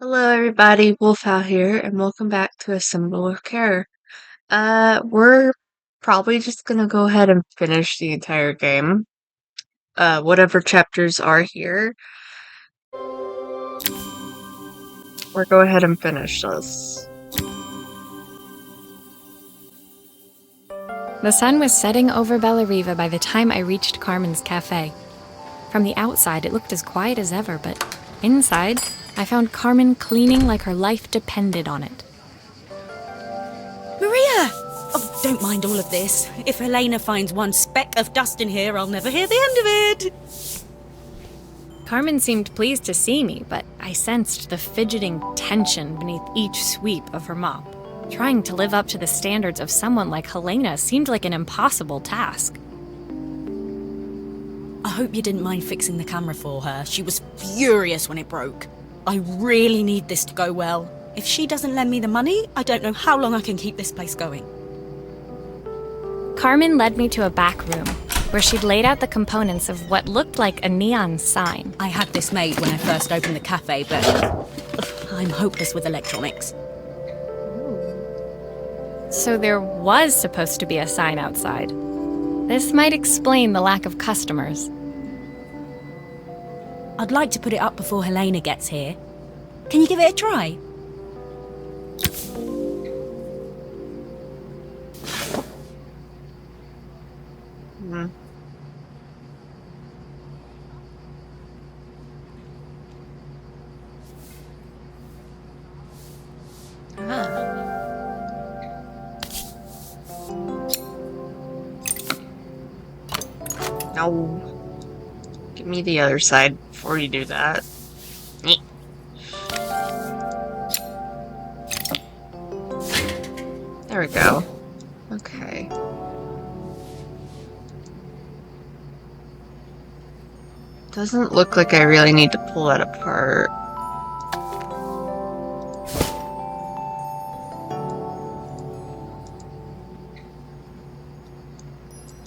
Hello everybody, Wolf out here, and welcome back to A Symbol of Care. We're probably just gonna go ahead and finish the entire game. Whatever chapters are here, we'll go ahead and finish this. The sun was setting over Bellariva by the time I reached Carmen's cafe. From the outside, it looked as quiet as ever, but inside, I found Carmen cleaning like her life depended on it. Maria! Oh, don't mind all of this. If Helena finds one speck of dust in here, I'll never hear the end of it. Carmen seemed pleased to see me, but I sensed the fidgeting tension beneath each sweep of her mop. Trying to live up to the standards of someone like Helena seemed like an impossible task. I hope you didn't mind fixing the camera for her. She was furious when it broke. I really need this to go well. If she doesn't lend me the money, I don't know how long I can keep this place going. Carmen led me to a back room, where she'd laid out the components of what looked like a neon sign. I had this made when I first opened the cafe, but I'm hopeless with electronics. So there was supposed to be a sign outside. This might explain the lack of customers. I'd like to put it up before Helena gets here. Can you give it a try? No. Give me the other side before you do that. There we go. Okay. Doesn't look like I really need to pull that apart.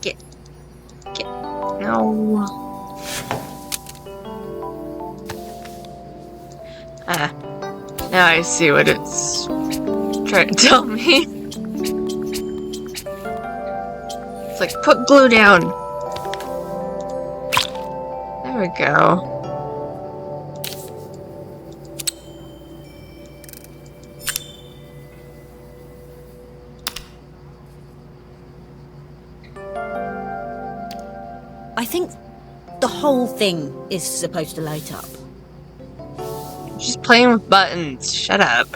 Get. No. Ah. Now I see what it's trying to tell me. It's like, put glue down. There we go. I think the whole thing is supposed to light up. She's playing with buttons. Shut up.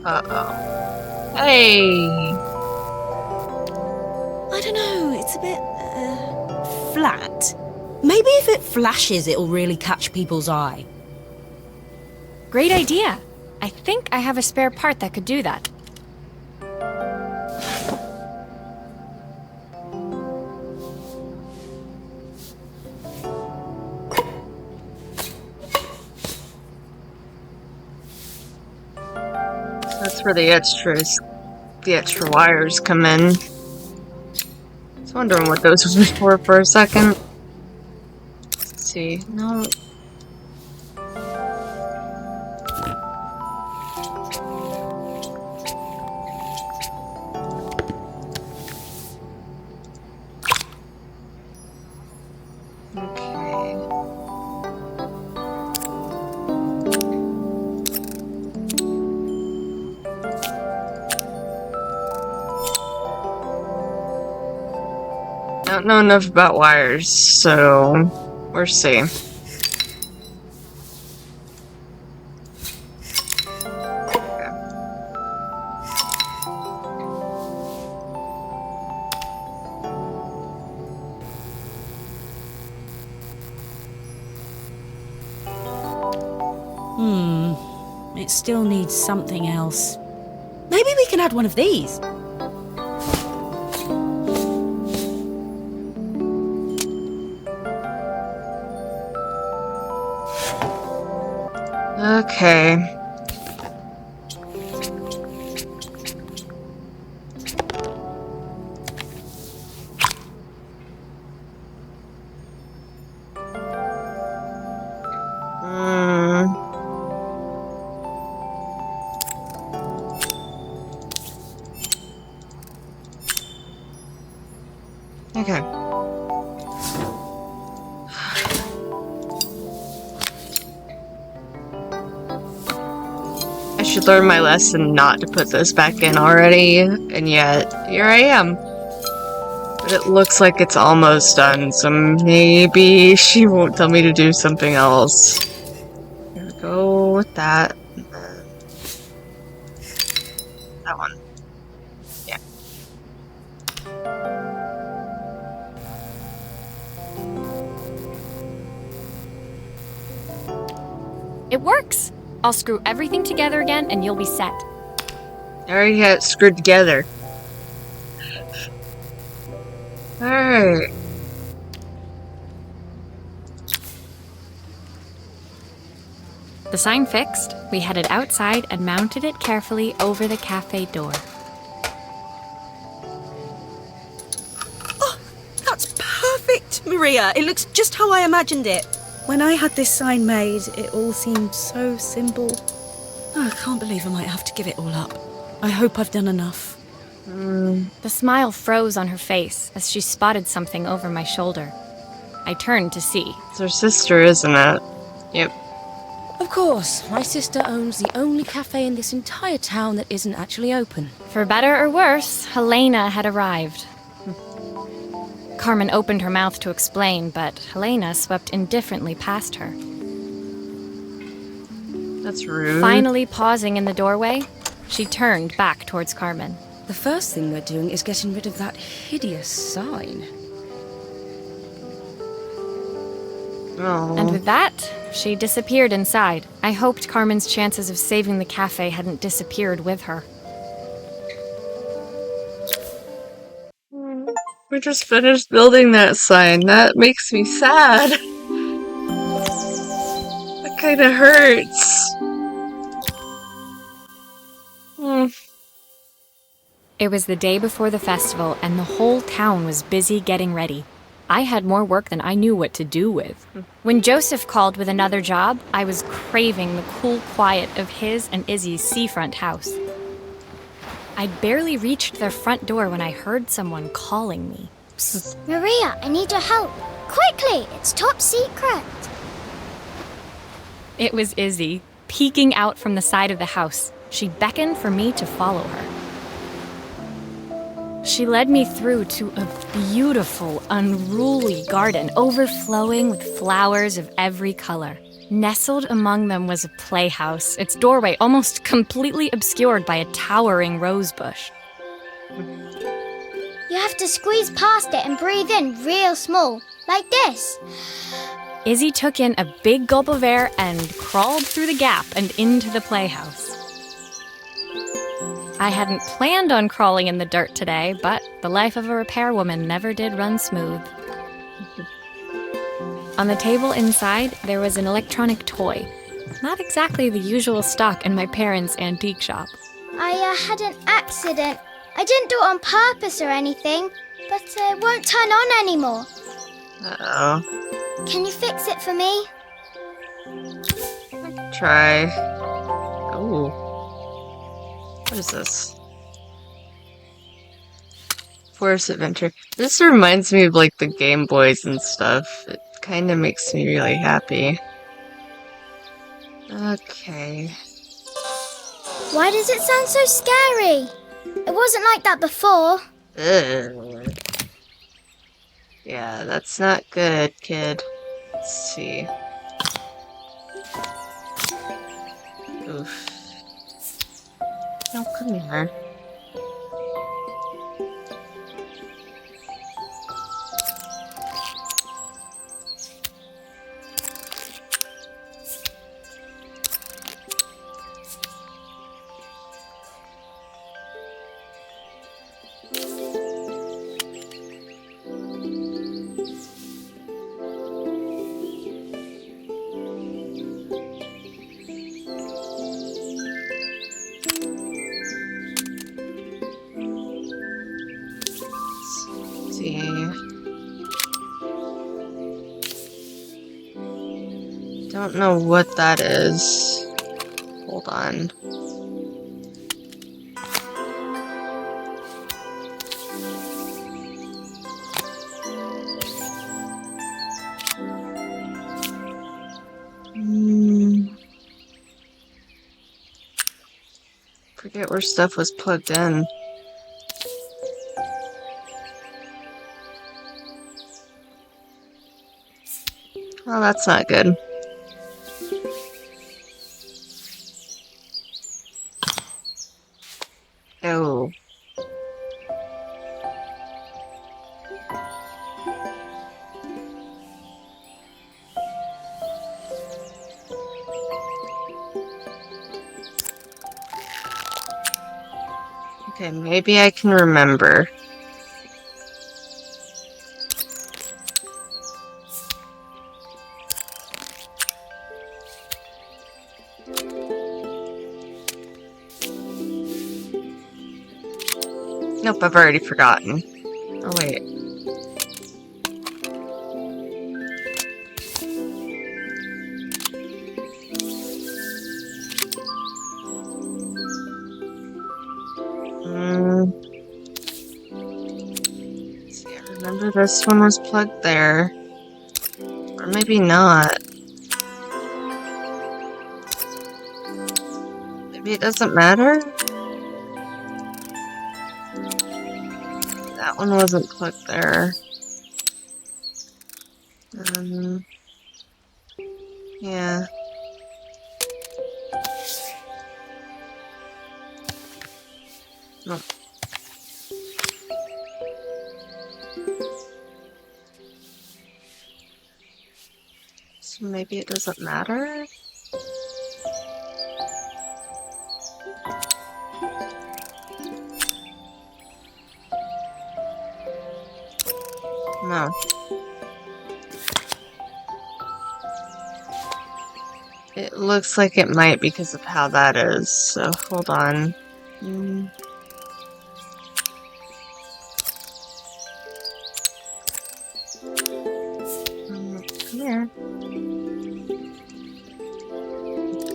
Uh-oh. Hey! I don't know, it's a bit, flat. Maybe if it flashes, it'll really catch people's eye. Great idea! I think I have a spare part that could do that. That's where the extra wires come in. I was wondering what those were for a second. Let's see. No. Okay. I don't know enough about wires, so we'll see. It still needs something else. Maybe we can add one of these. Okay. Hmm. Okay. I should learn my lesson not to put this back in already, and yet, here I am. But it looks like it's almost done, so maybe she won't tell me to do something else. Here we go with that. And then that one. Yeah. It works! I'll screw everything together again and you'll be set. I already had it screwed together. Alright. The sign fixed, we headed outside and mounted it carefully over the cafe door. Oh, that's perfect, Maria. It looks just how I imagined it. When I had this sign made, it all seemed so simple. Oh, I can't believe I might have to give it all up. I hope I've done enough. The smile froze on her face as she spotted something over my shoulder. I turned to see. It's her sister, isn't it? Yep. Of course, my sister owns the only cafe in this entire town that isn't actually open. For better or worse, Helena had arrived. Carmen opened her mouth to explain, but Helena swept indifferently past her. That's rude. Finally pausing in the doorway, she turned back towards Carmen. The first thing we're doing is getting rid of that hideous sign. Oh. And with that, she disappeared inside. I hoped Carmen's chances of saving the cafe hadn't disappeared with her. We just finished building that sign. That makes me sad. That kind of hurts. It was the day before the festival, and the whole town was busy getting ready. I had more work than I knew what to do with. When Joseph called with another job, I was craving the cool quiet of his and Izzy's seafront house. I'd barely reached their front door when I heard someone calling me. Psst. Maria, I need your help. Quickly, it's top secret. It was Izzy, peeking out from the side of the house. She beckoned for me to follow her. She led me through to a beautiful, unruly garden overflowing with flowers of every color. Nestled among them was a playhouse, its doorway almost completely obscured by a towering rose bush. You have to squeeze past it and breathe in real small, like this. Izzy took in a big gulp of air and crawled through the gap and into the playhouse. I hadn't planned on crawling in the dirt today, but the life of a repairwoman never did run smooth. On the table inside, there was an electronic toy. Not exactly the usual stock in my parents' antique shop. I had an accident. I didn't do it on purpose or anything, but it won't turn on anymore. Uh-oh. Can you fix it for me? Try. Oh. What is this? Forest Adventure. This reminds me of like the Game Boys and stuff. It kind of makes me really happy. Okay. Why does it sound so scary? It wasn't like that before. Ugh. Yeah, that's not good, kid. Let's see. Oof. No, come here. Don't know what that is. Hold on. Forget where stuff was plugged in. Oh, that's not good. Oh. Okay, maybe I can remember. Nope, I've already forgotten. Oh, wait. See, I remember this one was plugged there. Or maybe not. Maybe it doesn't matter? That one wasn't plugged there. Yeah. No. So maybe it doesn't matter? No. It looks like it might because of how that is, so hold on. Come here.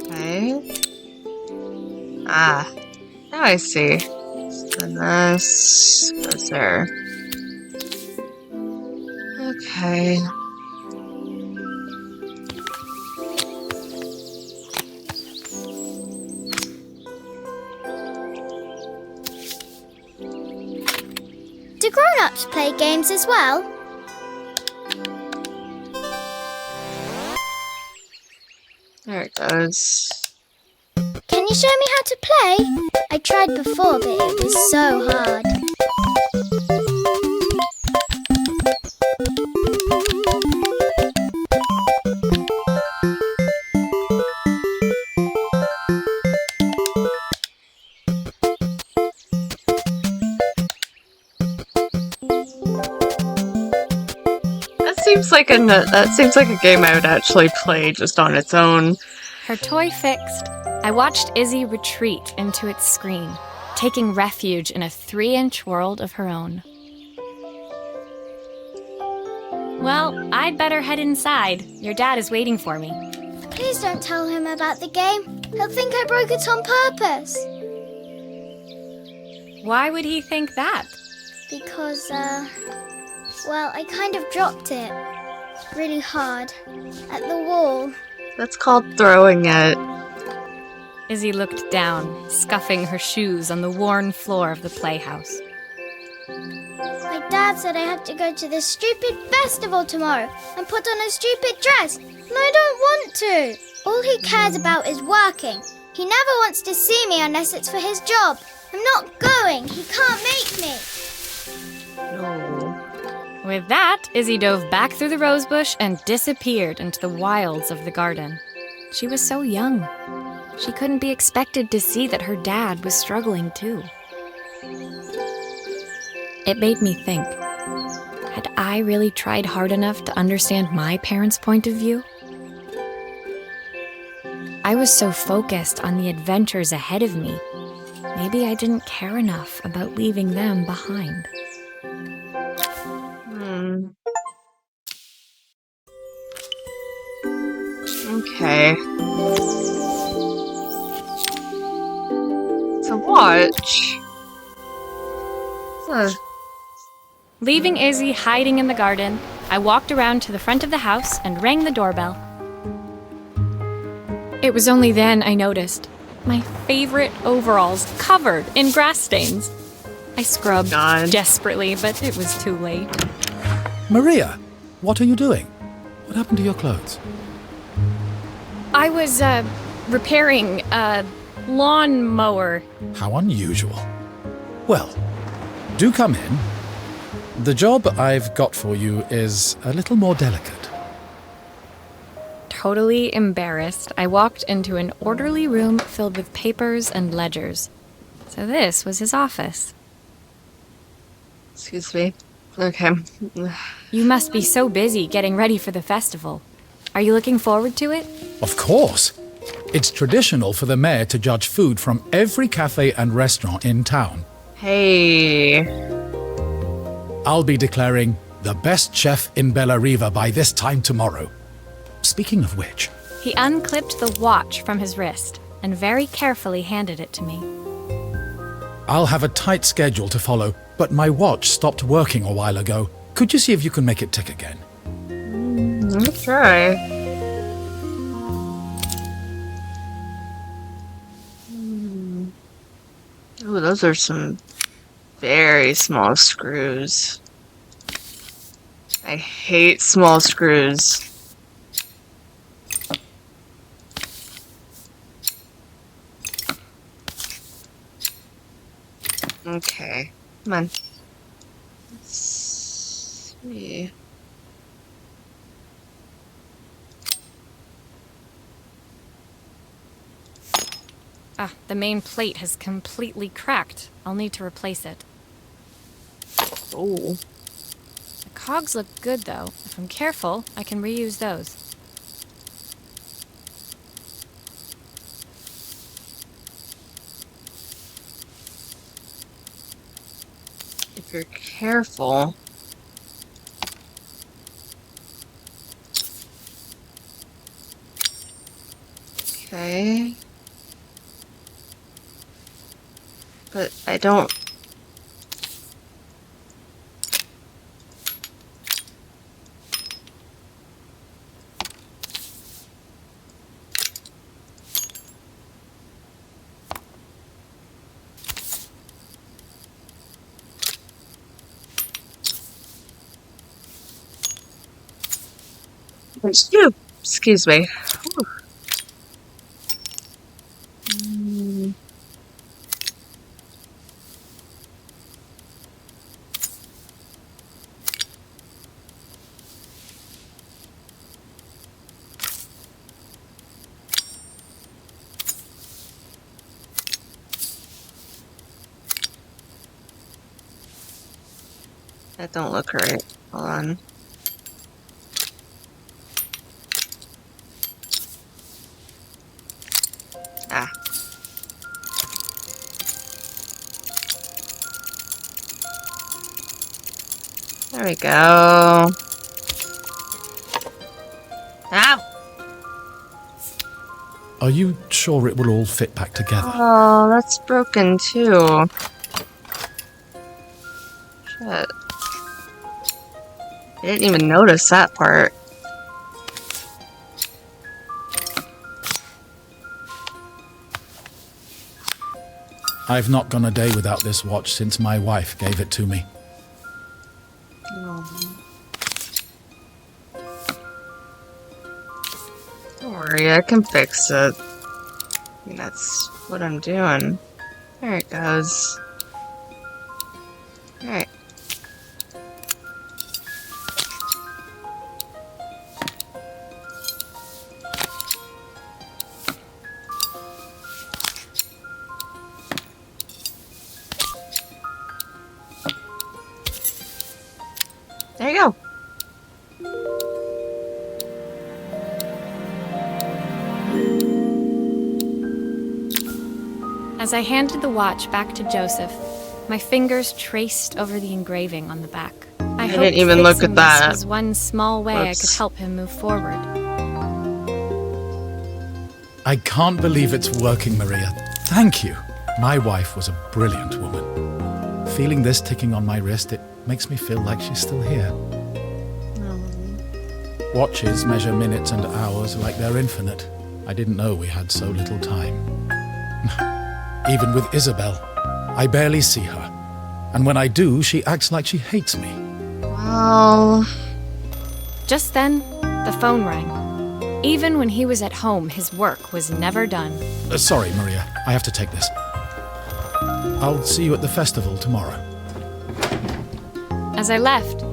Okay. Ah, now I see. So this goes there. Okay. Do grown-ups play games as well? There it goes. Can you show me how to play? I tried before, but it was so hard. That seems like a game I would actually play just on its own. Her toy fixed, I watched Izzy retreat into its screen, taking refuge in a 3-inch world of her own. Well, I'd better head inside. Your dad is waiting for me. Please don't tell him about the game. He'll think I broke it on purpose. Why would he think that? Because, well, I kind of dropped it really hard at the wall. That's called throwing it. Izzy looked down, scuffing her shoes on the worn floor of the playhouse. My dad said I had to go to this stupid festival tomorrow and put on a stupid dress, and I don't want to. All he cares about is working. He never wants to see me unless it's for his job. I'm not going. He can't make me. No. With that, Izzy dove back through the rosebush and disappeared into the wilds of the garden. She was so young. She couldn't be expected to see that her dad was struggling too. It made me think, had I really tried hard enough to understand my parents' point of view? I was so focused on the adventures ahead of me, maybe I didn't care enough about leaving them behind. Okay. It's a watch. Huh. Leaving Izzy hiding in the garden, I walked around to the front of the house and rang the doorbell. It was only then I noticed my favorite overalls covered in grass stains. I scrubbed desperately, but it was too late. Maria, what are you doing? What happened to your clothes? I was, repairing a lawnmower. How unusual. Well, do come in. The job I've got for you is a little more delicate. Totally embarrassed, I walked into an orderly room filled with papers and ledgers. So this was his office. Excuse me. Okay. You must be so busy getting ready for the festival. Are you looking forward to it? Of course. It's traditional for the mayor to judge food from every cafe and restaurant in town. Hey. I'll be declaring the best chef in Bellariva by this time tomorrow. Speaking of which... He unclipped the watch from his wrist and very carefully handed it to me. I'll have a tight schedule to follow, but my watch stopped working a while ago. Could you see if you can make it tick again? Let me try. Oh, those are some very small screws. I hate small screws. Okay, come on. Let's see. Ah, the main plate has completely cracked. I'll need to replace it. Oh. The cogs look good, though. If I'm careful, I can reuse those. If you're careful. Okay. But I don't... Excuse me. That don't look right. Hold on. Ah. There we go. Ow! Are you sure it will all fit back together? Oh, that's broken too. Shit. I didn't even notice that part. I've not gone a day without this watch since my wife gave it to me. Don't worry, I can fix it. I mean, that's what I'm doing. There it goes. Alright. There you go. As I handed the watch back to Joseph, my fingers traced over the engraving on the back. I didn't even look at that. This was one small way I could Whoops. help him move forward. I can't believe it's working, Maria. Thank you. My wife was a brilliant woman. Feeling this ticking on my wrist, it makes me feel like she's still here. Watches measure minutes and hours like they're infinite. I didn't know we had so little time. Even with Isabel, I barely see her. And when I do, she acts like she hates me. Well... Just then, the phone rang. Even when he was at home, his work was never done. Sorry, Maria. I have to take this. I'll see you at the festival tomorrow. As I left,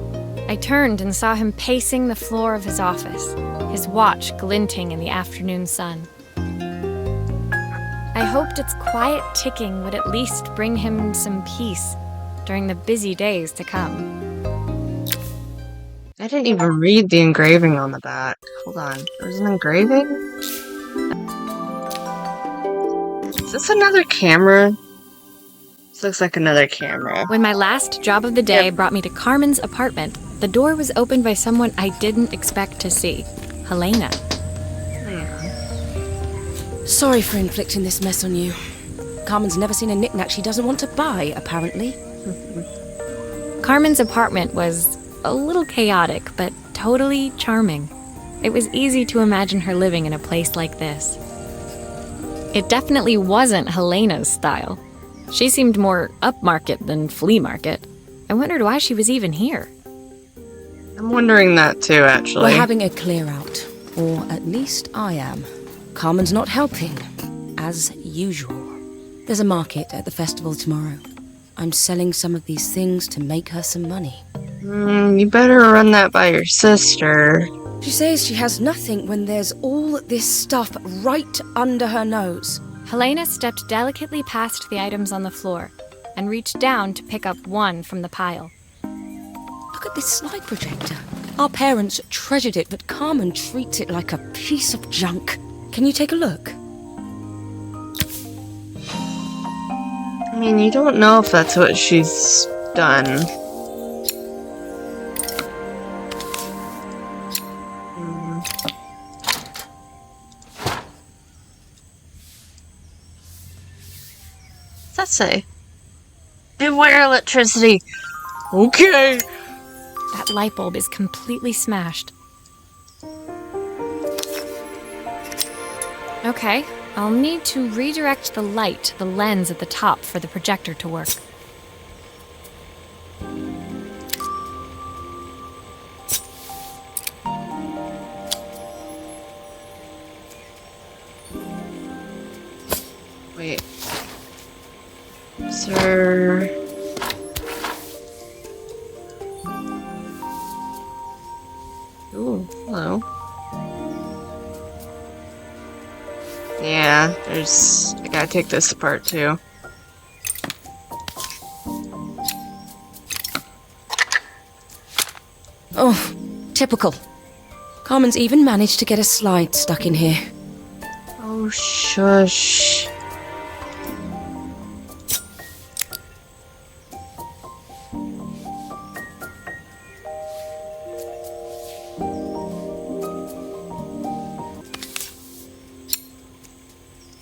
I turned and saw him pacing the floor of his office, his watch glinting in the afternoon sun. I hoped its quiet ticking would at least bring him some peace during the busy days to come. I didn't even read the engraving on the back. Hold on. There's an engraving? Is this another camera? This looks like another camera. When my last job of the day brought me to Carmen's apartment, the door was opened by someone I didn't expect to see. Helena. Sorry for inflicting this mess on you. Carmen's never seen a knick-knack she doesn't want to buy, apparently. Carmen's apartment was a little chaotic, but totally charming. It was easy to imagine her living in a place like this. It definitely wasn't Helena's style. She seemed more upmarket than flea market. I wondered why she was even here. I'm wondering that too, actually. We're having a clear out. Or at least I am. Carmen's not helping, as usual. There's a market at the festival tomorrow. I'm selling some of these things to make her some money. You better run that by your sister. She says she has nothing when there's all this stuff right under her nose. Helena stepped delicately past the items on the floor and reached down to pick up one from the pile. Look at this slide projector. Our parents treasured it, but Carmen treats it like a piece of junk. Can you take a look? I mean, you don't know if that's what she's done. What's that say? Beware electricity. Okay. That light bulb is completely smashed. Okay, I'll need to redirect the light to the lens at the top for the projector to work. Wait. Sir... Ooh, hello. Yeah, I gotta take this apart too. Oh, typical. Carmen's even managed to get a slide stuck in here. Oh, shush.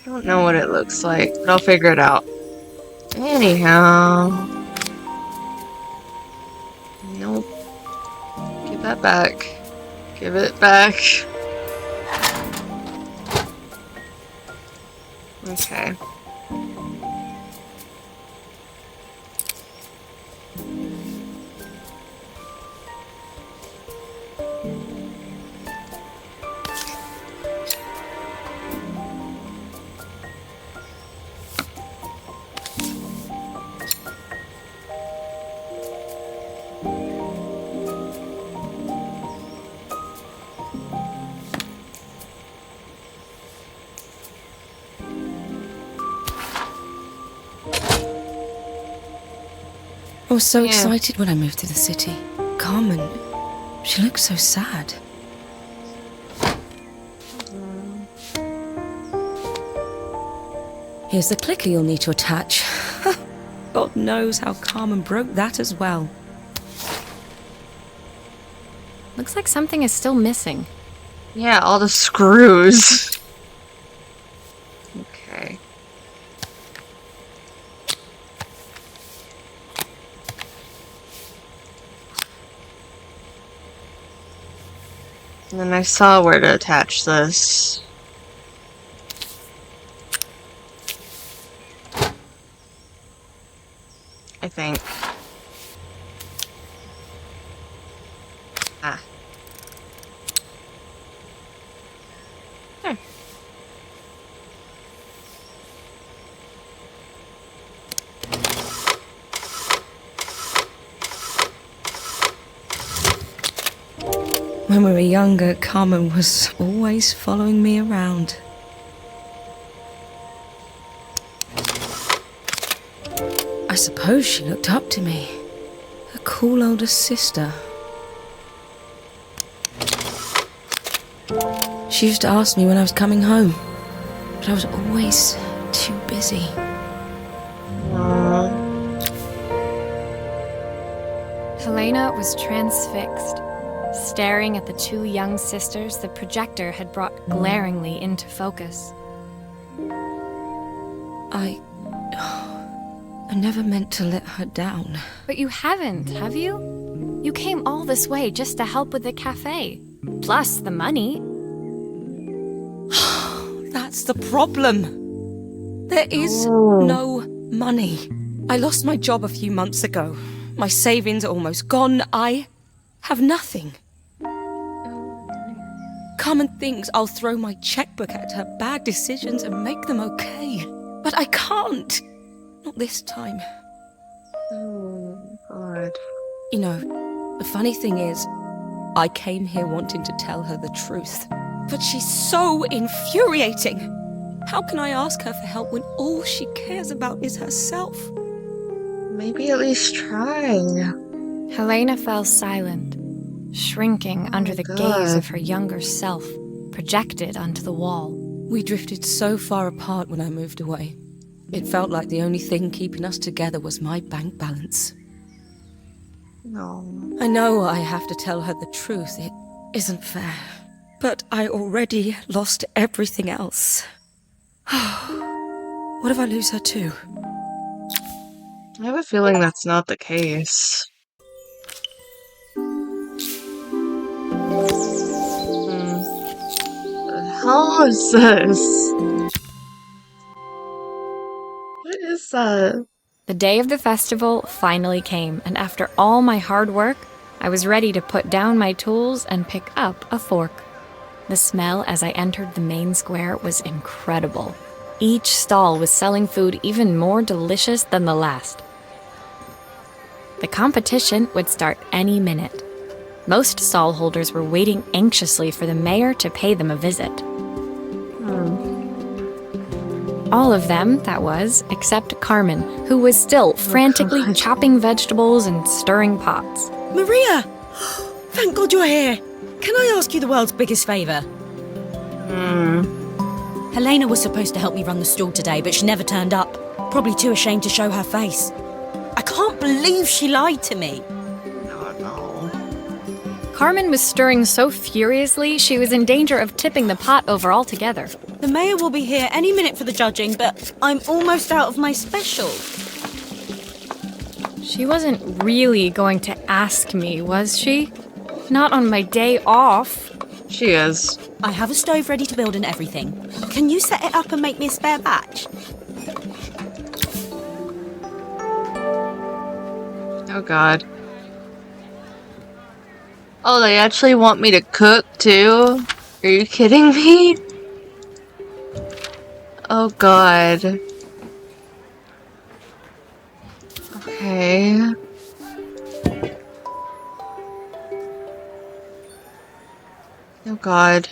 I don't know what it looks like, but I'll figure it out. Anyhow. Nope. Give that back. Give it back. Okay. I was so Yeah. excited when I moved to the city. Carmen, she looks so sad. Here's the clicker you'll need to attach. God knows how Carmen broke that as well. Looks like something is still missing. Yeah, all the screws. And then I saw where to attach this. I think. Ah. There. When we were younger, Carmen was always following me around. I suppose she looked up to me. A cool older sister. She used to ask me when I was coming home, but I was always too busy. Helena was transfixed, staring at the two young sisters the projector had brought glaringly into focus. I never meant to let her down. But you haven't, have you? You came all this way just to help with the cafe. Plus the money. That's the problem. There is no money. I lost my job a few months ago. My savings are almost gone. I have nothing. Carmen thinks I'll throw my checkbook at her bad decisions and make them okay. But I can't. Not this time. Oh, God. You know, the funny thing is, I came here wanting to tell her the truth. But she's so infuriating. How can I ask her for help when all she cares about is herself? Maybe at least try. Helena fell silent, shrinking under the gaze of her younger self, projected onto the wall. We drifted so far apart when I moved away. It felt like the only thing keeping us together was my bank balance. No. I know I have to tell her the truth. It isn't fair. But I already lost everything else. What if I lose her too? I have a feeling that's not the case. What the hell is this? What is that? The day of the festival finally came, and after all my hard work, I was ready to put down my tools and pick up a fork. The smell as I entered the main square was incredible. Each stall was selling food even more delicious than the last. The competition would start any minute. Most stall holders were waiting anxiously for the mayor to pay them a visit. All of them, that was, except Carmen, who was still frantically chopping vegetables and stirring pots. Maria! Thank God you're here. Can I ask you the world's biggest favour? Helena was supposed to help me run the stall today, but she never turned up. Probably too ashamed to show her face. I can't believe she lied to me. Carmen was stirring so furiously she was in danger of tipping the pot over altogether. The mayor will be here any minute for the judging, but I'm almost out of my special. She wasn't really going to ask me, was she? Not on my day off. She is. I have a stove ready to build and everything. Can you set it up and make me a spare batch? Oh, God. Oh, they actually want me to cook, too? Are you kidding me? Oh, God. Okay. Oh, God.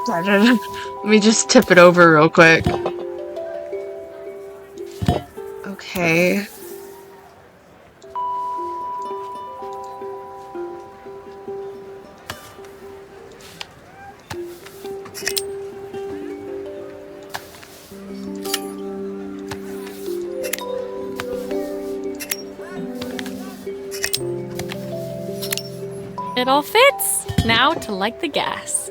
Let me just tip it over real quick. Okay. it all fits. Now to light the gas.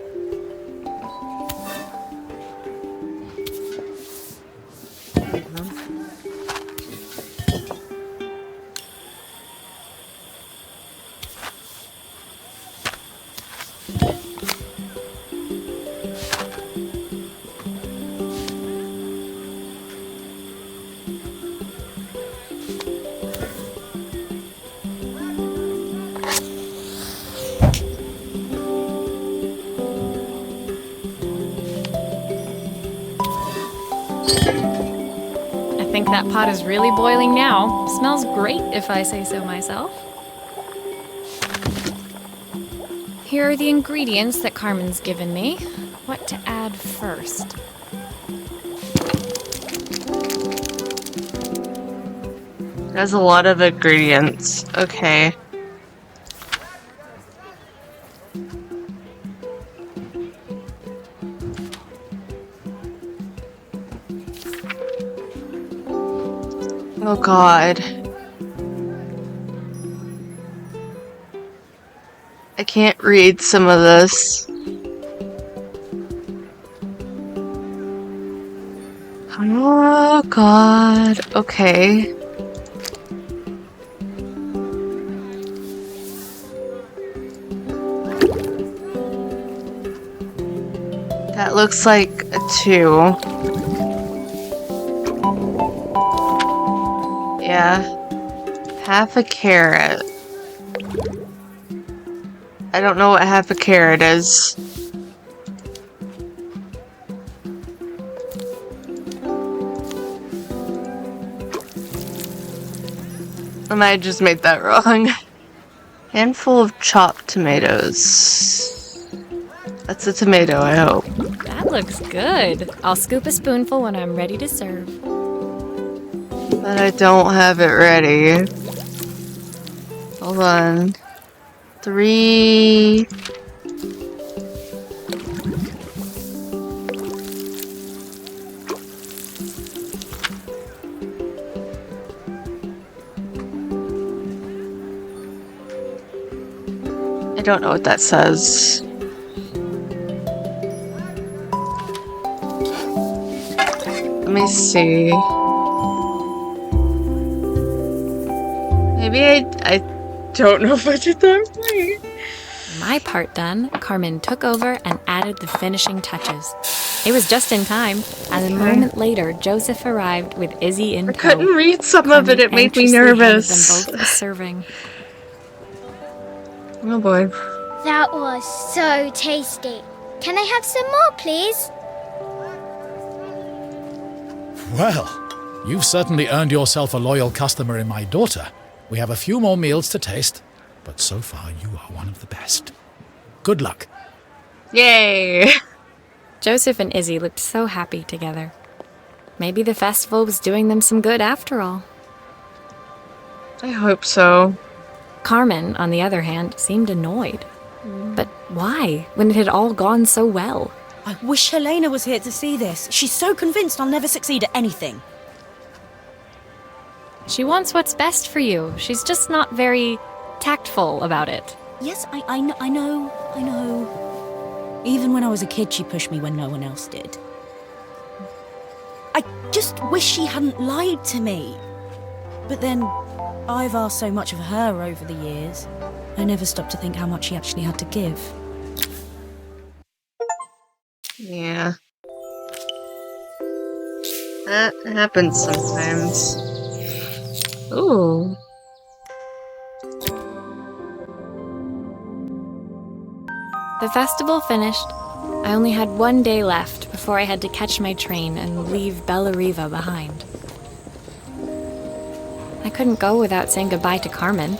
I think that pot is really boiling now. Smells great, if I say so myself. Here are the ingredients that Carmen's given me. What to add first? There's a lot of ingredients. Okay. Oh God. I can't read some of this. Oh God. Okay. That looks like a 2. Yeah. Half a carrot. I don't know what half a carrot is. I might have just made that wrong. Handful of chopped tomatoes. That's a tomato, I hope. That looks good. I'll scoop a spoonful when I'm ready to serve. But I don't have it ready. Hold on. 3. I don't know what that says. Let me see. Maybe I don't know if I did that right. My part done, Carmen took over and added the finishing touches. It was just in time, and a moment later, Joseph arrived with Izzy in tow. I couldn't read some of it, it made me anxiously handed nervous. them both a serving. Oh boy. That was so tasty. Can I have some more, please? Well, you've certainly earned yourself a loyal customer in my daughter. We have a few more meals to taste, but so far you are one of the best. Good luck. Yay! Joseph and Izzy looked so happy together. Maybe the festival was doing them some good after all. I hope so. Carmen, on the other hand, seemed annoyed. But why, when it had all gone so well? I wish Helena was here to see this. She's so convinced I'll never succeed at anything. She wants what's best for you. She's just not very tactful about it. Yes, I know. Even when I was a kid, she pushed me when no one else did. I just wish she hadn't lied to me. But then, I've asked so much of her over the years. I never stopped to think how much she actually had to give. Yeah. That happens sometimes. Ooh. The festival finished. I only had one day left before I had to catch my train and leave Bellariva behind. I couldn't go without saying goodbye to Carmen.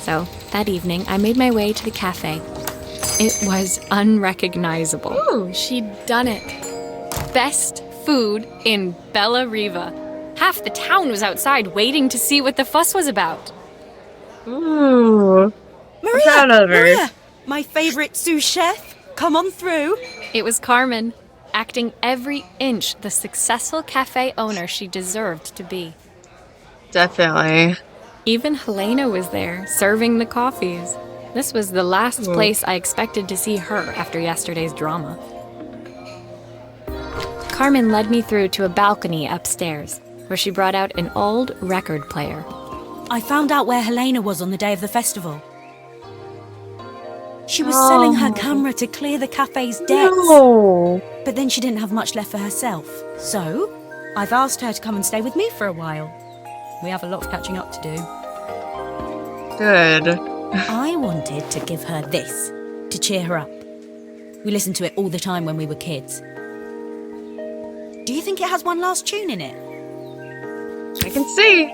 So, that evening, I made my way to the cafe. It was unrecognizable. Ooh. She'd done it. Best food in Bellariva. Half the town was outside waiting to see what the fuss was about. Ooh. Maria! proud of her. Maria! My favourite sous chef! Come on through! It was Carmen, acting every inch the successful cafe owner she deserved to be. Definitely. Even Helena was there, serving the coffees. This was the last place I expected to see her after yesterday's drama. Carmen led me through to a balcony upstairs, where she brought out an old record player. I found out where Helena was on the day of the festival. She was selling her camera to clear the cafe's debts. No. But then she didn't have much left for herself. So, I've asked her to come and stay with me for a while. We have a lot of catching up to do. Good. I wanted to give her this, to cheer her up. We listened to it all the time when we were kids. Do you think it has one last tune in it? I can see.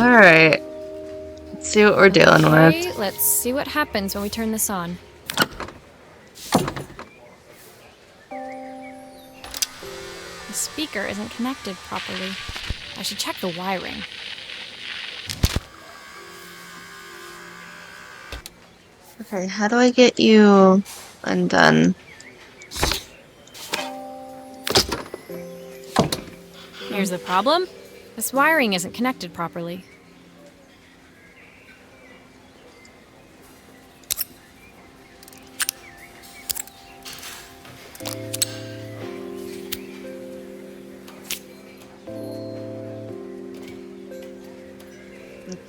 Alright. Let's see what we're dealing with. Okay, let's see what happens when we turn this on. The speaker isn't connected properly. I should check the wiring. Okay, how do I get you undone? Here's the problem. This wiring isn't connected properly.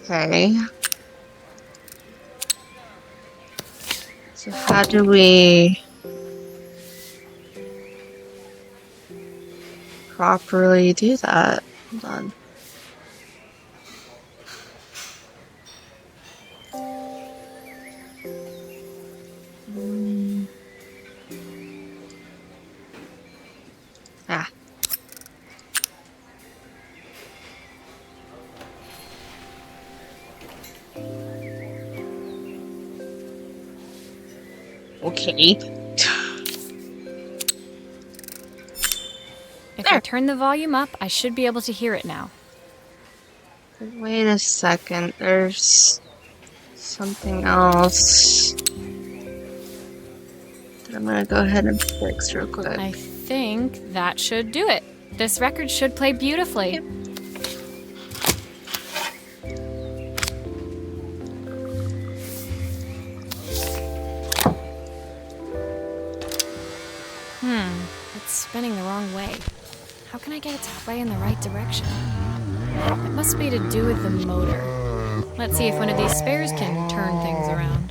Okay. So how do we properly do that? Hold on. Ah. Okay. If I turn the volume up, I should be able to hear it now. Wait a second. There's something else that I'm gonna go ahead and fix real quick. I think that should do it. This record should play beautifully. It's spinning the wrong way. How can I get it to play in the right direction? It must be to do with the motor. Let's see if one of these spares can turn things around.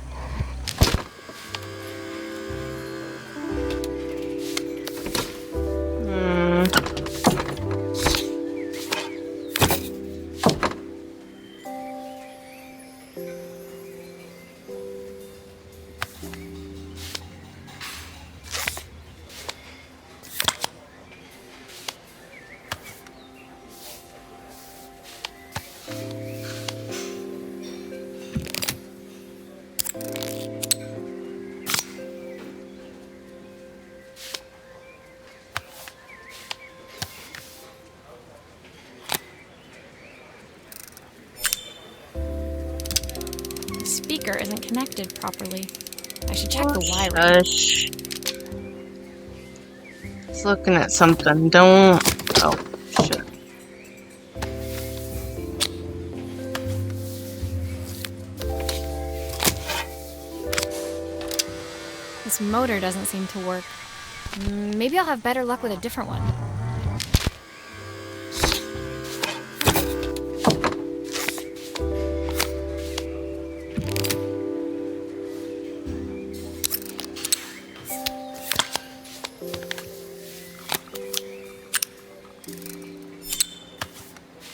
The speaker isn't connected properly. I should check the wiring. Gosh. It's looking at something. Don't. Oh, shit. This motor doesn't seem to work. Maybe I'll have better luck with a different one.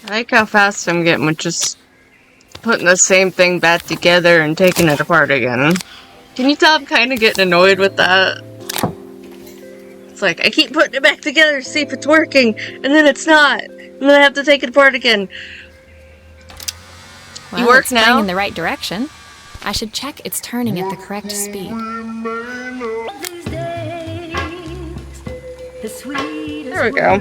I like how fast I'm getting with just putting the same thing back together and taking it apart again. Can you tell I'm kind of getting annoyed with that? It's like, I keep putting it back together to see if it's working, and then it's not. And then I have to take it apart again. Well, You work it's now? playing in the right direction. I should check it's turning at the correct speed. There we go.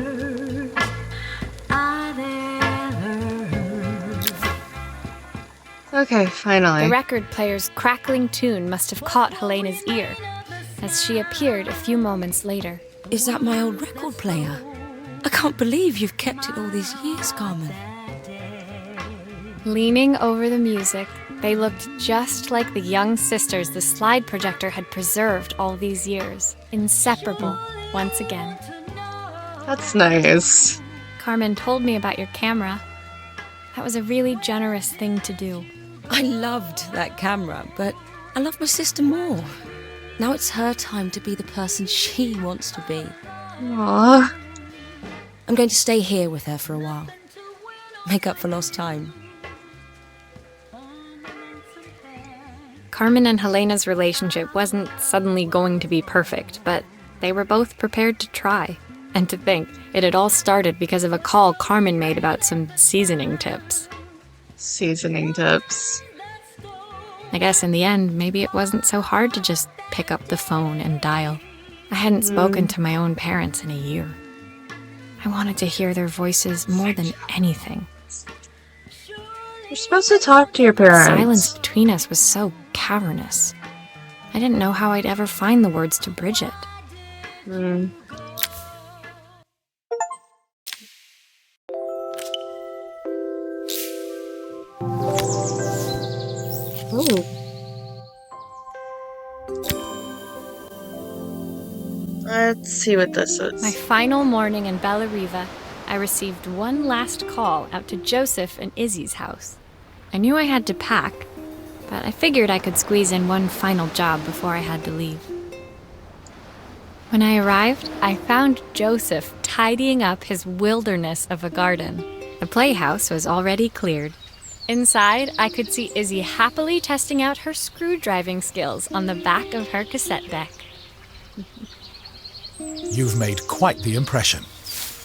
Okay, finally. The record player's crackling tune must have caught Helena's ear, as she appeared a few moments later. Is that my old record player? I can't believe you've kept it all these years, Carmen. Leaning over the music, they looked just like the young sisters the slide projector had preserved all these years, inseparable once again. That's nice. Carmen told me about your camera. That was a really generous thing to do. I loved that camera, but I love my sister more. Now it's her time to be the person she wants to be. Aww. I'm going to stay here with her for a while. Make up for lost time. Carmen and Helena's relationship wasn't suddenly going to be perfect, but they were both prepared to try. And to think, it had all started because of a call Carmen made about some seasoning tips. Seasoning tips. I guess in the end, maybe it wasn't so hard to just pick up the phone and dial. I hadn't spoken to my own parents in a year. I wanted to hear their voices more than anything. You're supposed to talk to your parents. Silence between us was so cavernous. I didn't know how I'd ever find the words to bridge it. Ooh. Let's see what this is. My final morning in Bellariva, I received one last call out to Joseph and Izzy's house. I knew I had to pack, but I figured I could squeeze in one final job before I had to leave. When I arrived, I found Joseph tidying up his wilderness of a garden. The playhouse was already cleared. Inside, I could see Izzy happily testing out her screw-driving skills on the back of her cassette deck. You've made quite the impression.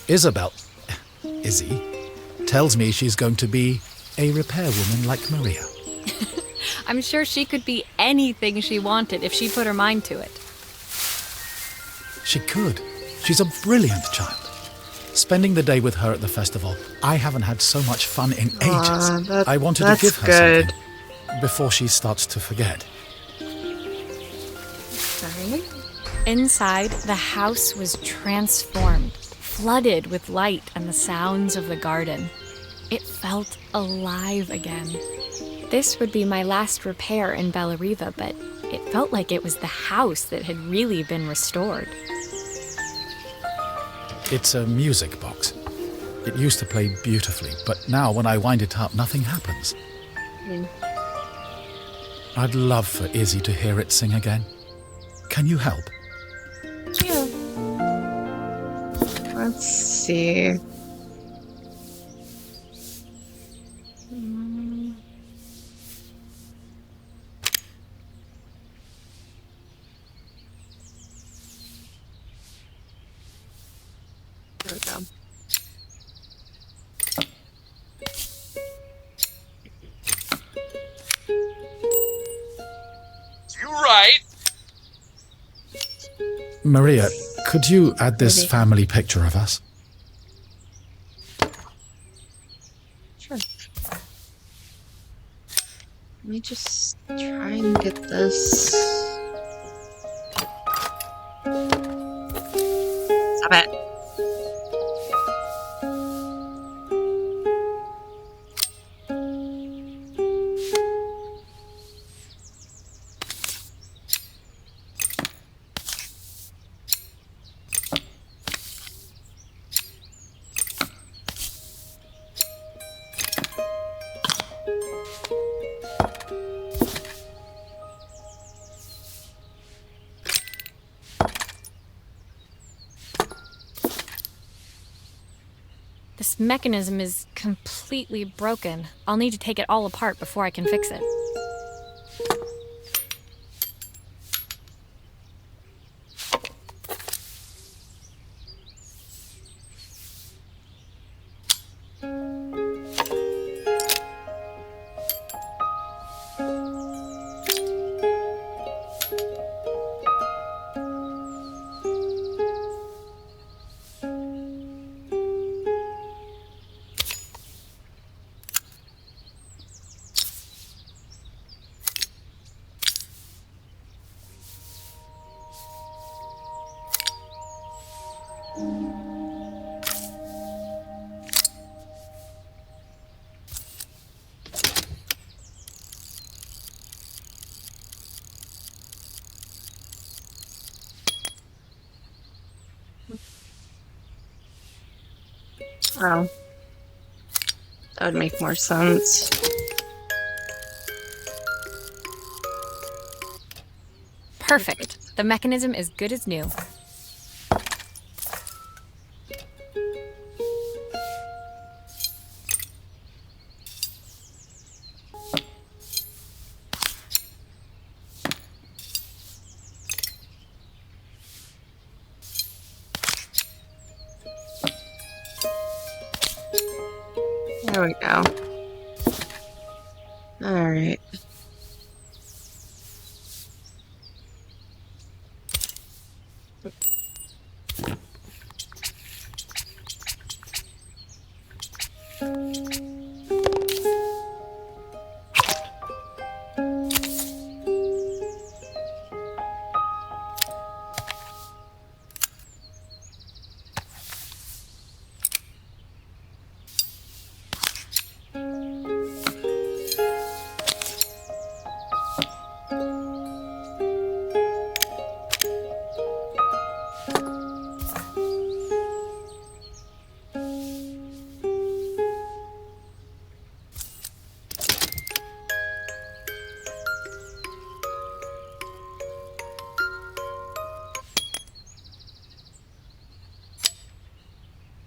Izzy, tells me she's going to be a repairwoman like Maria. I'm sure she could be anything she wanted if she put her mind to it. She could. She's a brilliant child. Spending the day with her at the festival, I haven't had so much fun in ages. I wanted to give her something before she starts to forget. Sorry. Inside, the house was transformed, flooded with light and the sounds of the garden. It felt alive again. This would be my last repair in Bellariva, but it felt like it was the house that had really been restored. It's a music box. It used to play beautifully, but now when I wind it up, nothing happens. I'd love for Izzy to hear it sing again. Can you help? Yeah. Let's see. There we go. You right. Maria, could you add this family picture of us? Sure. Let me just try and get this. Stop it. This mechanism is completely broken. I'll need to take it all apart before I can fix it. Oh, that would make more sense. Perfect. The mechanism is good as new. There we go. Alright.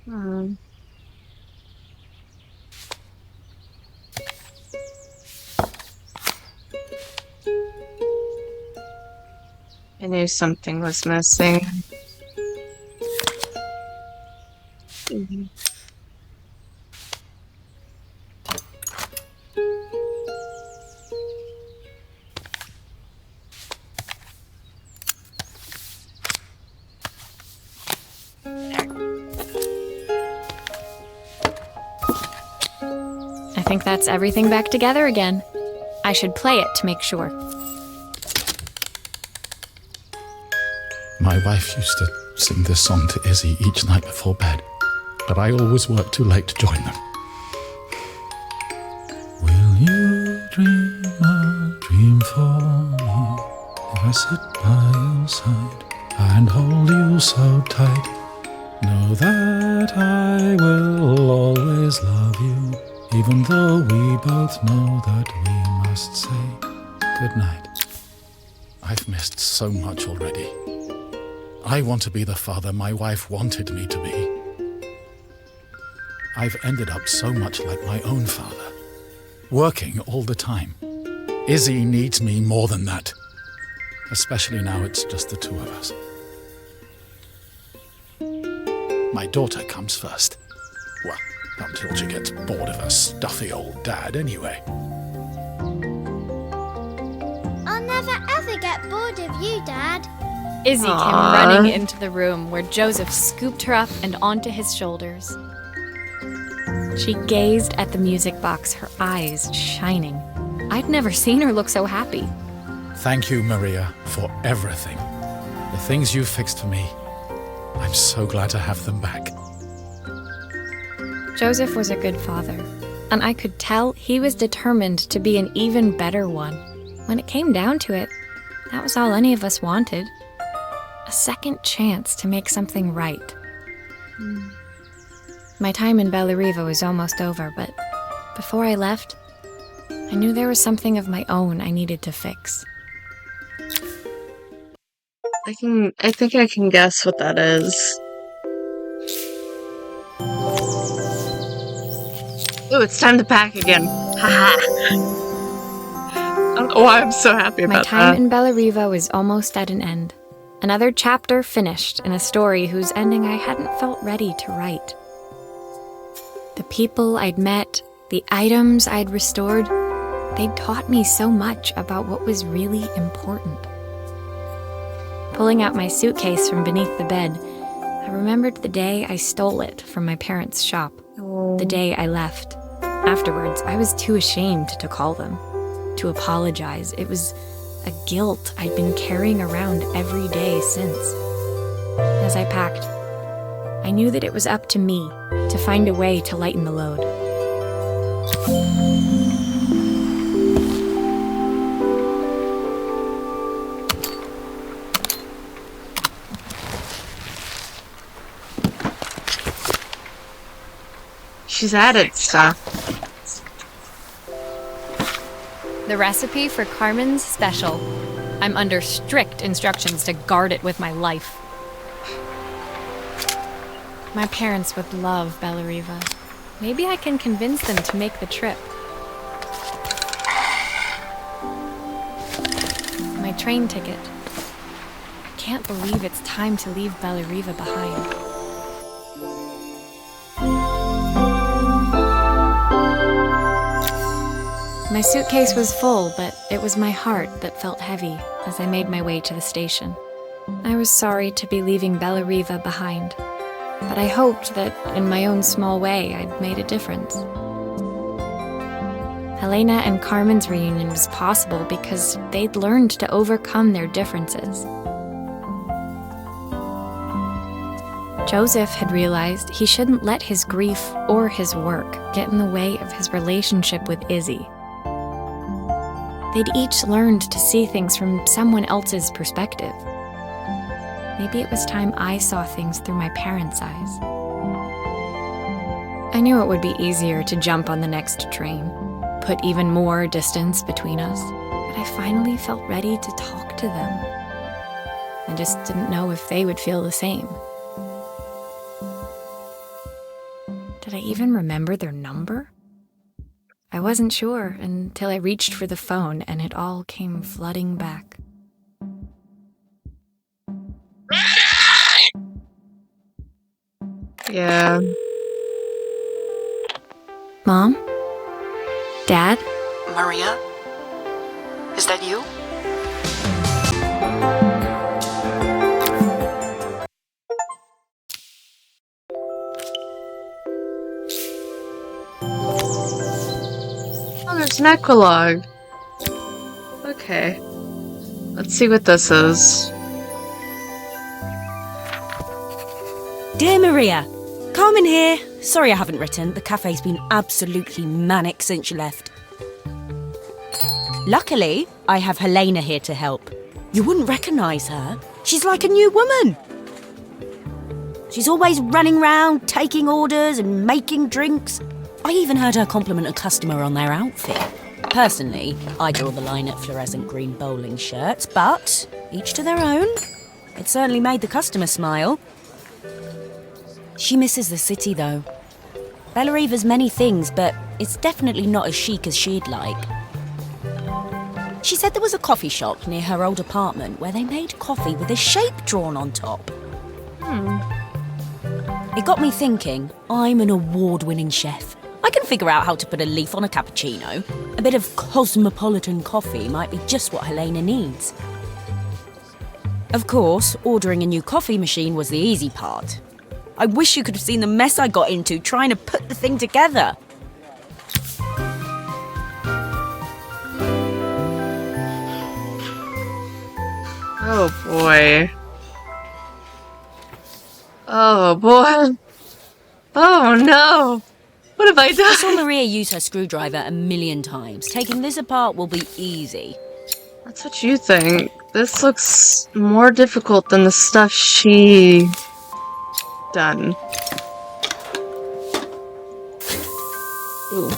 Hmm. I knew something was missing. Mhm. I think that's everything back together again. I should play it to make sure. My wife used to sing this song to Izzy each night before bed, but I always worked too late to join them. Will you dream a dream for me if I sit by your side and hold you so tight? Know that I will always love you, even though we both know that we must say goodnight. I've missed so much already. I want to be the father my wife wanted me to be. I've ended up so much like my own father, working all the time. Izzy needs me more than that, especially now it's just the two of us. My daughter comes first. Well, until she gets bored of her stuffy old dad anyway. I'll never ever get bored of you, Dad. Izzy came Aww. running into the room where Joseph scooped her up and onto his shoulders. She gazed at the music box, her eyes shining. I'd never seen her look so happy. Thank you, Maria, for everything. The things you fixed for me. I'm so glad to have them back. Joseph was a good father, and I could tell he was determined to be an even better one. When it came down to it, that was all any of us wanted. A second chance to make something right. My time in Bellariva was almost over, but before I left, I knew there was something of my own I needed to fix. I think I can guess what that is. Ooh, it's time to pack again. Haha. I don't know why I'm so happy My about time that. in Bellariva was almost at an end. Another chapter finished in a story whose ending I hadn't felt ready to write. The people I'd met, the items I'd restored, they'd taught me so much about what was really important. Pulling out my suitcase from beneath the bed, I remembered the day I stole it from my parents' shop, the day I left. Afterwards, I was too ashamed to call them, to apologize. It was a guilt I'd been carrying around every day since. As I packed, I knew that it was up to me to find a way to lighten the load. She's added stuff. The recipe for Carmen's special. I'm under strict instructions to guard it with my life. My parents would love Bellariva. Maybe I can convince them to make the trip. My train ticket. Can't believe it's time to leave Bellariva behind. My suitcase was full, but it was my heart that felt heavy as I made my way to the station. I was sorry to be leaving Bellariva behind, but I hoped that, in my own small way, I'd made a difference. Helena and Carmen's reunion was possible because they'd learned to overcome their differences. Joseph had realized he shouldn't let his grief or his work get in the way of his relationship with Izzy. They'd each learned to see things from someone else's perspective. Maybe it was time I saw things through my parents' eyes. I knew it would be easier to jump on the next train, put even more distance between us, but I finally felt ready to talk to them. I just didn't know if they would feel the same. Did I even remember their number? I wasn't sure until I reached for the phone and it all came flooding back. Yeah. Mom? Dad? Maria? Is that you? Oh, there's an epilogue. Okay. Let's see what this is. Dear Maria, Carmen here. Sorry I haven't written. The cafe's been absolutely manic since you left. Luckily, I have Helena here to help. You wouldn't recognise her. She's like a new woman. She's always running round, taking orders and making drinks. I even heard her compliment a customer on their outfit. Personally, I draw the line at fluorescent green bowling shirts, but each to their own. It certainly made the customer smile. She misses the city, though. Bellariva's many things, but it's definitely not as chic as she'd like. She said there was a coffee shop near her old apartment where they made coffee with a shape drawn on top. It got me thinking, I'm an award-winning chef. I can figure out how to put a leaf on a cappuccino. A bit of cosmopolitan coffee might be just what Helena needs. Of course, ordering a new coffee machine was the easy part. I wish you could have seen the mess I got into trying to put the thing together. Oh boy. Oh boy. Oh no. What have I I done? saw Maria use her screwdriver a million times. Taking this apart will be easy. That's what you think. This looks more difficult than the stuff she done. Ooh.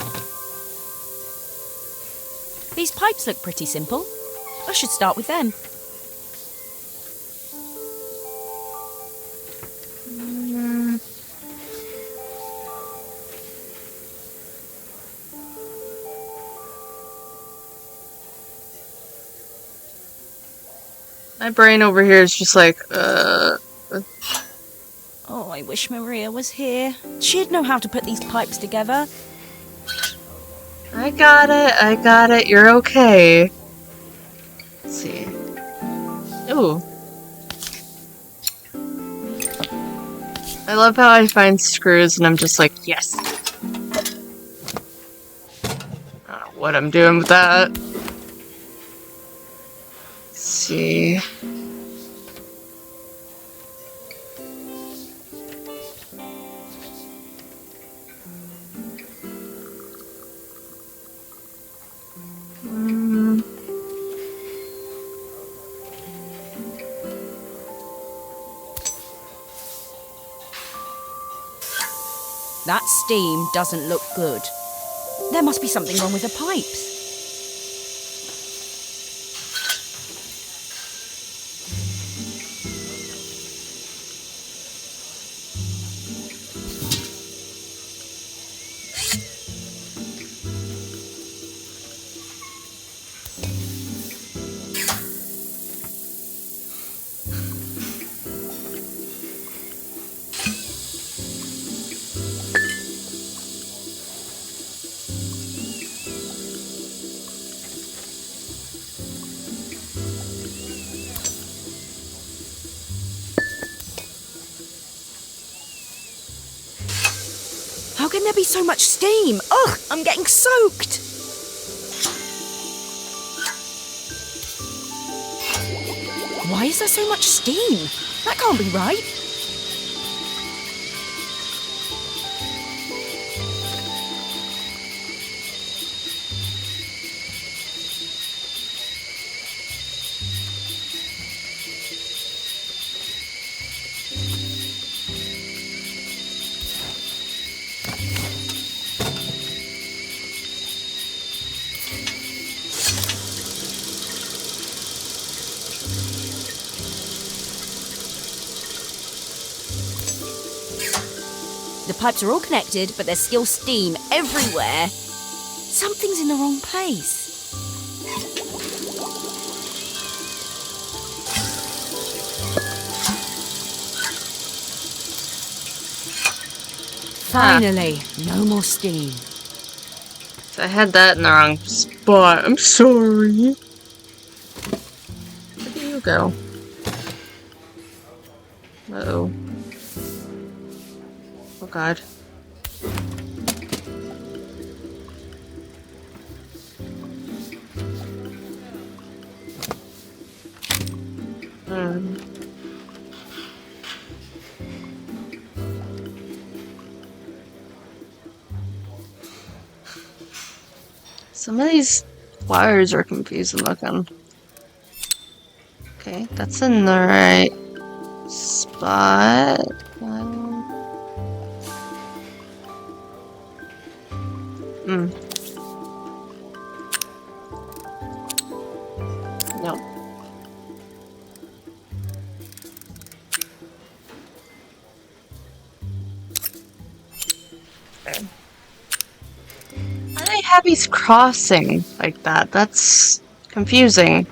These pipes look pretty simple. I should start with them. My brain over here is just like, Oh, I wish Maria was here. She'd know how to put these pipes together. I got it, you're okay. Let's see. Ooh. I love how I find screws and I'm just like, yes. I don't know what I'm doing with that. Let's see. That steam doesn't look good. There must be something wrong with the pipes. How can there be so much steam? Ugh, I'm getting soaked. Why is there so much steam? That can't be right. The pipes are all connected, but there's still steam everywhere. Something's in the wrong place. Finally, no more steam. So I had that in the wrong spot. I'm sorry. Where do you go? Uh-oh. Oh god. Some of these wires are confusing looking. Okay, that's in the right spot. No. Okay. Why do they have these crossing like that? That's confusing.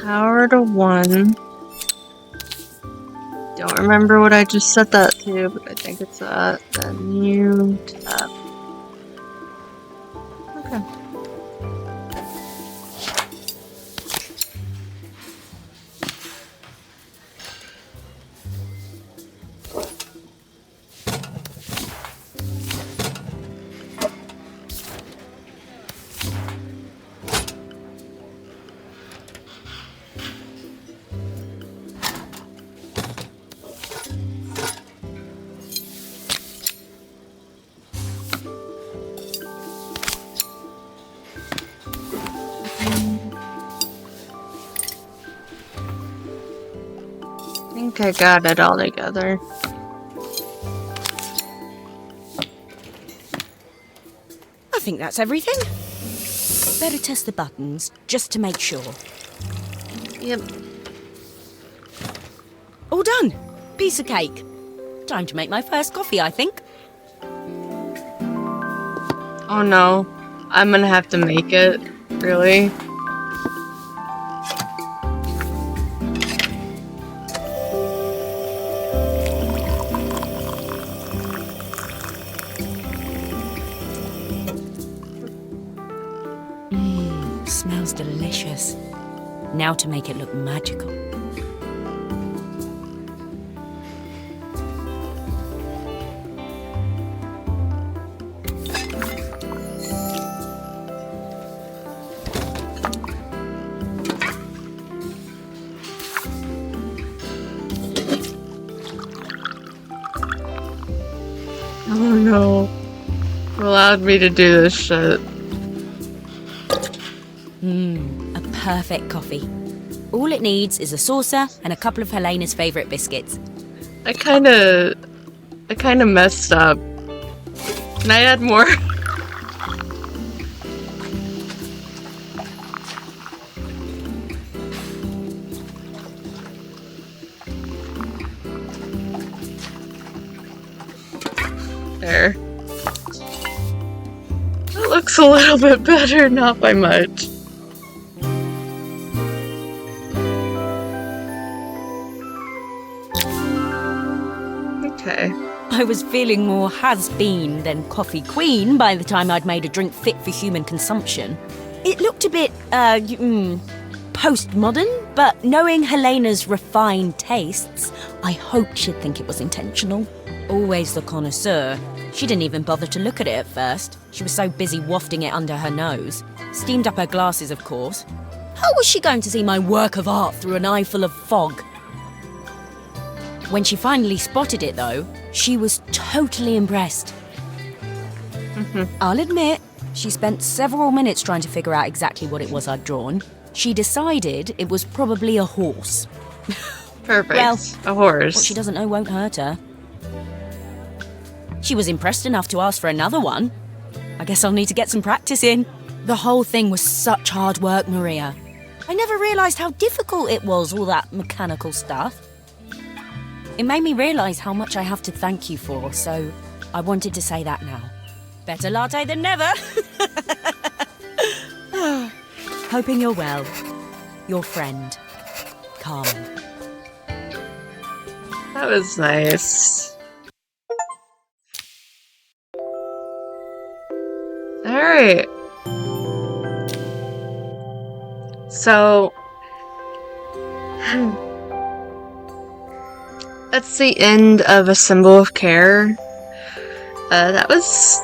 Power to 1. Don't remember what I just set that to, but I think it's that. Then you tap. Okay. I think I got it all together. I think that's everything. Better test the buttons, just to make sure. Yep. All done. Piece of cake. Time to make my first coffee, I think. Oh no. I'm gonna have to make it. Really? Smells delicious. Now to make it look magical. Oh no. allowed me to do this shit. A perfect coffee. All it needs is a saucer and a couple of Helena's favourite biscuits. I kinda messed up. Can I add more? There. That looks a little bit better, not by much. Okay. I was feeling more has-been than coffee queen by the time I'd made a drink fit for human consumption. It looked a bit, postmodern, but knowing Helena's refined tastes, I hoped she'd think it was intentional. Always the connoisseur. She didn't even bother to look at it at first. She was so busy wafting it under her nose. Steamed up her glasses, of course. How was she going to see my work of art through an eye full of fog? When she finally spotted it, though, she was totally impressed. I'll admit, she spent several minutes trying to figure out exactly what it was I'd drawn. She decided it was probably a horse. Perfect. Well, a horse. What she doesn't know won't hurt her. She was impressed enough to ask for another one. I guess I'll need to get some practice in. The whole thing was such hard work, Maria. I never realised how difficult it was, all that mechanical stuff. It made me realise how much I have to thank you for, so I wanted to say that now. Better latte than never. Hoping you're well. Your friend, Carmen. That was nice. Alright. So... that's the end of A Symbol of Care. That was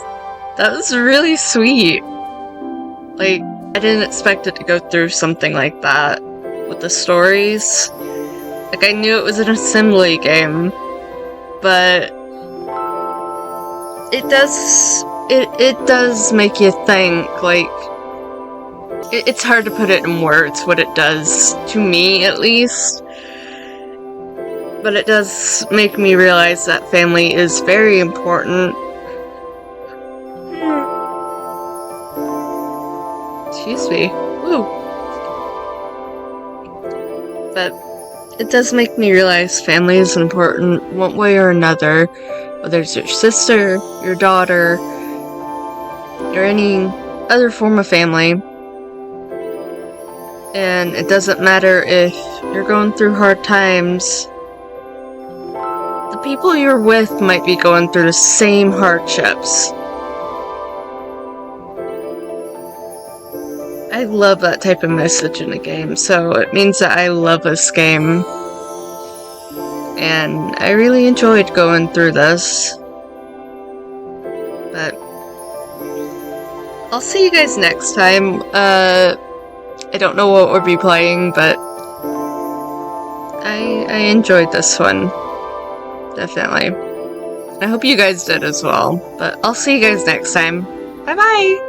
really sweet. Like, I didn't expect it to go through something like that with the stories. Like, I knew it was an assembly game, but it does make you think. Like, it's hard to put it in words what it does to me, at least. But it does make me realize that family is very important. Excuse me. Woo. But it does make me realize family is important one way or another. Whether it's your sister, your daughter, or any other form of family. And it doesn't matter if you're going through hard times. The people you're with might be going through the same hardships. I love that type of message in a game, so it means that I love this game. And I really enjoyed going through this. But I'll see you guys next time. I don't know what we'll be playing, but I enjoyed this one. Definitely. I hope you guys did as well. But I'll see you guys next time. Bye bye!